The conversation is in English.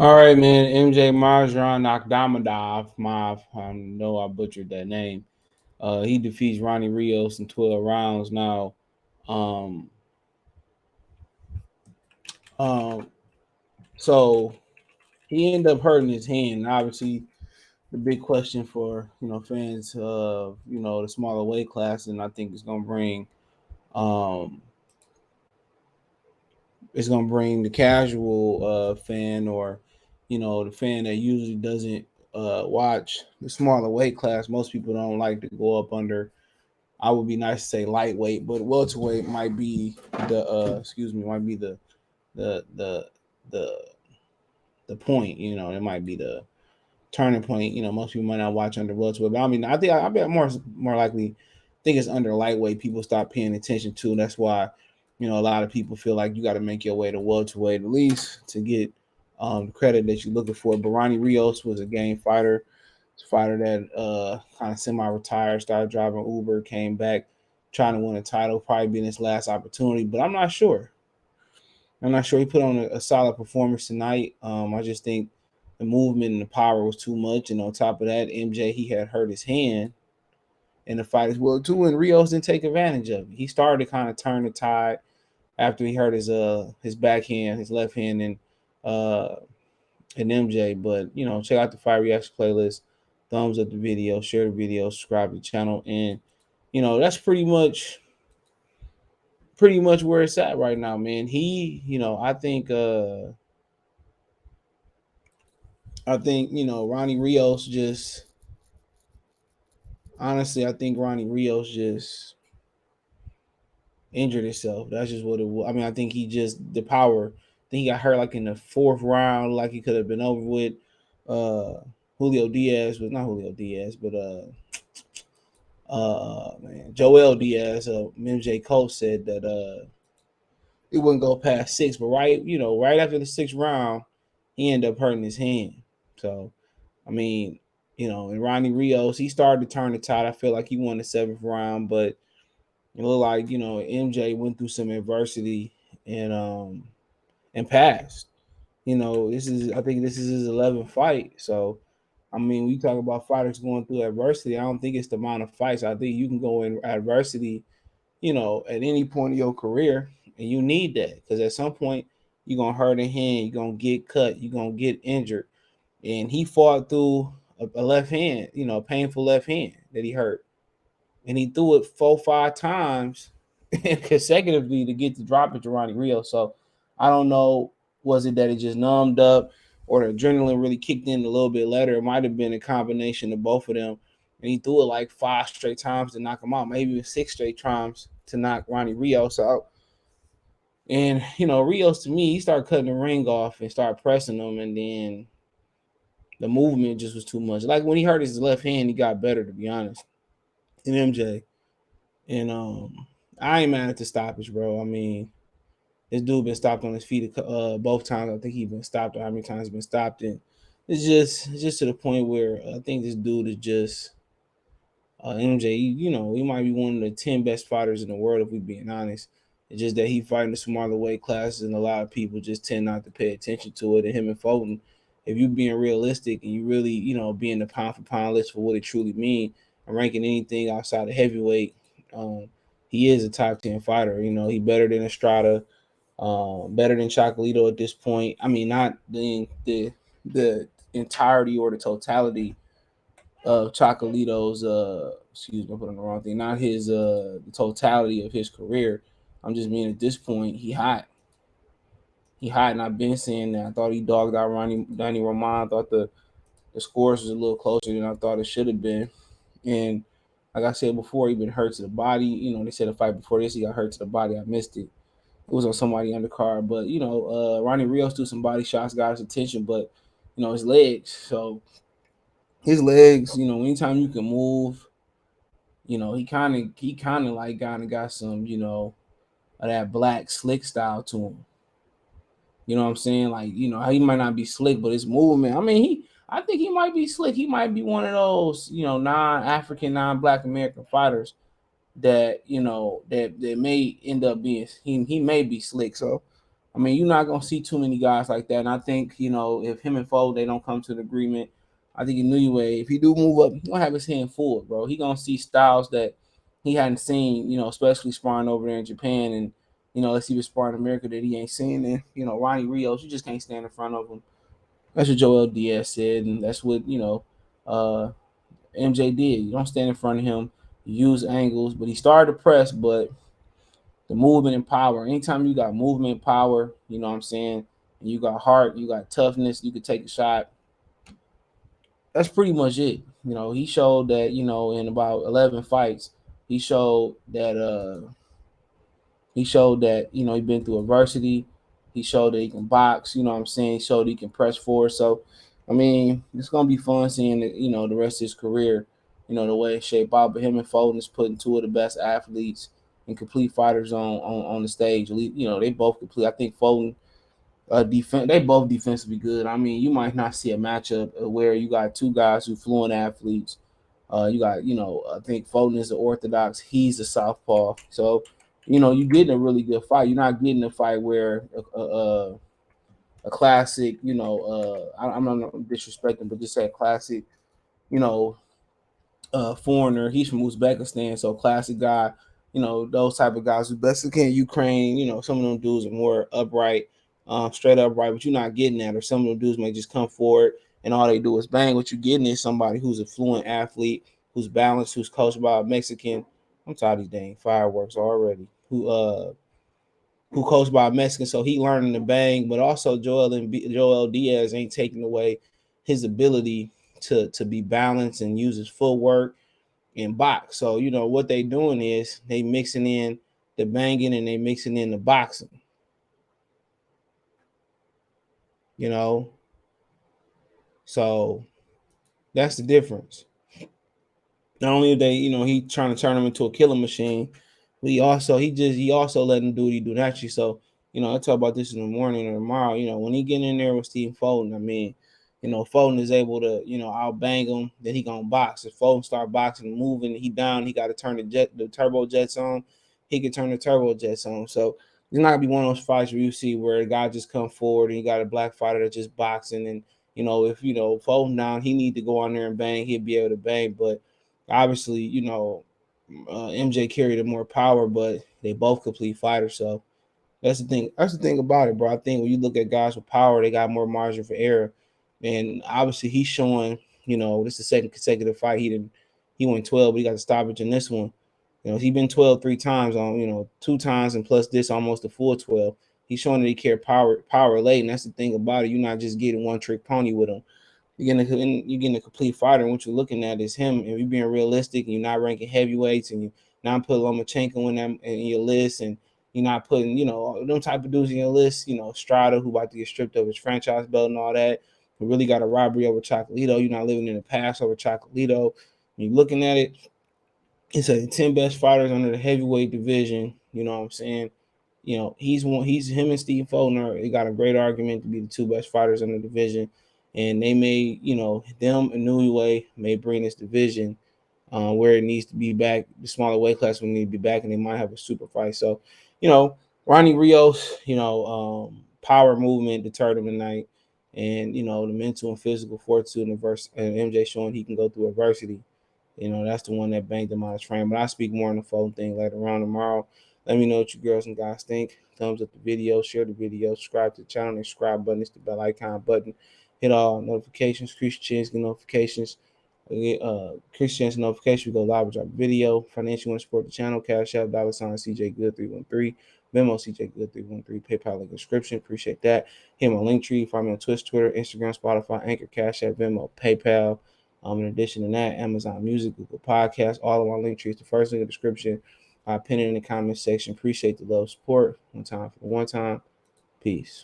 All right, man. MJ Marjan Akhmadaliev. I know I butchered that name. He defeats Ronnie Rios in 12 rounds. Now, um, um, so he ended up hurting his hand. Obviously, the big question for fans of the smaller weight class, and I think um, it's gonna bring the casual fan, or the fan that usually doesn't watch the smaller weight class. Most people don't like to go up under. I would be nice to say lightweight, but welterweight might be might be the the the the point. It might be the turning point. Most people might not watch under welterweight, but I mean, I bet more likely think it's under lightweight. People stop paying attention to. That's why a lot of people feel like you got to make your way to welterweight at least to get the credit that you're looking for. But Ronnie Rios was a game fighter. It's a fighter that kind of semi-retired, started driving Uber, came back trying to win a title, probably being his last opportunity. But I'm not sure. I'm not sure he put on a solid performance tonight. I just think the movement and the power was too much. And on top of that, MJ, he had hurt his hand in the fight as well too, and Rios didn't take advantage of it. He started to kind of turn the tide after he hurt his backhand, his left hand, uh and MJ. But check out the Fight Reaction playlist, thumbs up the video, share the video, subscribe to the channel, and that's pretty much where it's at right now, man. I think Ronnie Rios just honestly, I think Ronnie Rios just injured himself. That's just what it was. I mean, I think he just the power. I think he got hurt like in the fourth round, like he could have been over with. Uh, Julio Diaz was not Julio Diaz, but man, Joel Diaz. MJ Cole said that it wouldn't go past six, but right after the sixth round, he ended up hurting his hand. So, I mean, and Ronnie Rios, he started to turn the tide. I feel like he won the seventh round, but it looked like MJ went through some adversity and passed. I think this is his 11th fight. So I mean, we talk about fighters going through adversity. I don't think it's the amount of fights. I think you can go in adversity, at any point of your career, and you need that because at some point you're gonna hurt a hand, you're gonna get cut, you're gonna get injured, and he fought through a left hand, painful left hand that he hurt, and he threw it 4 5 times consecutively to get the drop into Ronnie Rio. So I don't know, was it that it just numbed up or the adrenaline really kicked in a little bit later? It might have been a combination of both of them. And he threw it like 5 straight times to knock him out, maybe even 6 straight times to knock Ronnie Rios out. And Rios to me, he started cutting the ring off and started pressing him, and then the movement just was too much. Like when he hurt his left hand, he got better, to be honest. And MJ, and I ain't mad at the stoppage, bro. I mean, this dude been stopped on his feet both times. I think he been stopped. Or how many times been stopped? And it's just to the point where I think this dude is just MJ. He might be one of the 10 best fighters in the world if we being honest. It's just that he fighting the smaller weight classes, and a lot of people just tend not to pay attention to it. And him and Fulton, if you being realistic and you really being the pound for pound list for what it truly mean, and ranking anything outside of heavyweight, um, he is a top 10 fighter. He better than Estrada, better than Chocolito at this point. I mean, not the entirety or the totality of Chocolito's. Excuse me, I put on the wrong thing. Not his the totality of his career. I'm just mean at this point he hot. He hot, and I've been saying that. I thought he dogged out Danny Roman. I thought the scores was a little closer than I thought it should have been. And like I said before, he been hurt to the body. They said a fight before this, he got hurt to the body. I missed it. It was on somebody undercard, but Ronnie Rios threw some body shots, got his attention, but his legs. So his legs, anytime you can move, he kind of like kind of got some, of that black slick style to him. You know what I'm saying? Like, he might not be slick, but his movement. I mean, I think he might be slick. He might be one of those, non-African, non-Black American fighters that that may end up being he may be slick. So I mean, you're not gonna see too many guys like that. And I think, if him and Fold they don't come to an agreement, I think Inoue, if he do move up, he's gonna have his hand full, bro. He gonna see styles that he hadn't seen, especially sparring over there in Japan, and let's see, sparring in America that he ain't seen. And Ronnie Rios, you just can't stand in front of him. That's what Joel Diaz said, and that's what uh, MJ did. You don't stand in front of him. You use angles, but he started to press, but the movement and power. Anytime you got movement and power, you know what I'm saying, and you got heart, you got toughness, you could take a shot. That's pretty much it. He showed that, in about 11 fights, he showed that he's been through adversity. He showed that he can box, you know what I'm saying? He showed he can press forward. So, I mean, it's gonna be fun seeing the rest of his career, the way it shaped out. But him and Fulton is putting two of the best athletes and complete fighters on the stage. They both complete. I think Fulton defense. They both defensively good. I mean, you might not see a matchup where you got two guys who fluent athletes. You got, I think Fulton is the orthodox. He's the southpaw. So, you're getting a really good fight. You're not getting a fight where a classic, I'm not disrespecting, but just say a classic, you know, foreigner. He's from Uzbekistan, so classic guy. Those type of guys. Uzbekistan, Ukraine. Some of them dudes are more upright, straight upright. But you're not getting that. Or some of them dudes may just come forward and all they do is bang. What you're getting is somebody who's a fluent athlete, who's balanced, who's coached by a Mexican. I'm tired of these dang fireworks already. Who coached by a Mexican, so he learning to bang. But also Joel Diaz ain't taking away his ability to be balanced and use his footwork in box. So, what they doing is they mixing in the banging and they mixing in the boxing. So that's the difference. Not only are they, he trying to turn him into a killing machine, but he also let him do what he do naturally. So, I talk about this in the morning or tomorrow. When he get in there with Stephen Fulton, I mean, Fulton is able to, out bang him, then he gonna box. If Fulton start boxing and moving, he down, he got to turn the turbo jets on. He can turn the turbo jets on. So it's not gonna be one of those fights where you see where a guy just come forward and you got a black fighter that's just boxing. And if Fulton down, he need to go on there and bang, he'll be able to bang. But obviously, MJ carried the more power, but they both complete fighters. So that's the thing. That's the thing about it, bro. I think when you look at guys with power, they got more margin for error. And obviously, he's showing. This is the second consecutive fight. He went 12, but he got a stoppage in this one. He been 12 3 times on. 2 times and plus this almost a full 12. He's showing that he carry power late, and that's the thing about it. You're not just getting one trick pony with him. You're getting a complete fighter, and what you're looking at is him, and you're being realistic, and you're not ranking heavyweights, and you're not putting Lomachenko in your list, and you're not putting, them type of dudes in your list, Strada, who about to get stripped of his franchise belt and all that, who really got a robbery over Chocolito. You're not living in the past over Chocolito. When you're looking at it, it's a 10 best fighters under the heavyweight division. You know what I'm saying? He's him and Steve Fulton. They got a great argument to be the two best fighters in the division, and they may, them and Inoue may bring this division where it needs to be back. The smaller weight class will need to be back, and they might have a super fight. So, Ronnie Rios, power movement deterred him tonight, and the mental and physical fortitude and MJ showing he can go through adversity. That's the one that banged him out his frame. But I'll speak more on the phone thing later on tomorrow. Let me know what you girls and guys think. Thumbs up the video, share the video, subscribe to the channel, and subscribe button. It's the bell icon button. Hit all notifications, Christians get notifications. Christians notification. We go live with our video. Financial want to support the channel. Cash App, $ CJ Good 313. Venmo CJ Good 313. PayPal link description. Appreciate that. Hit my link tree. Find me on Twitch, Twitter, Instagram, Spotify, Anchor, Cash App, Venmo, PayPal. In addition to that, Amazon Music, Google Podcasts, all of my link trees. The first link in the description. Pin it in the comment section. Appreciate the love, support. One time. Peace.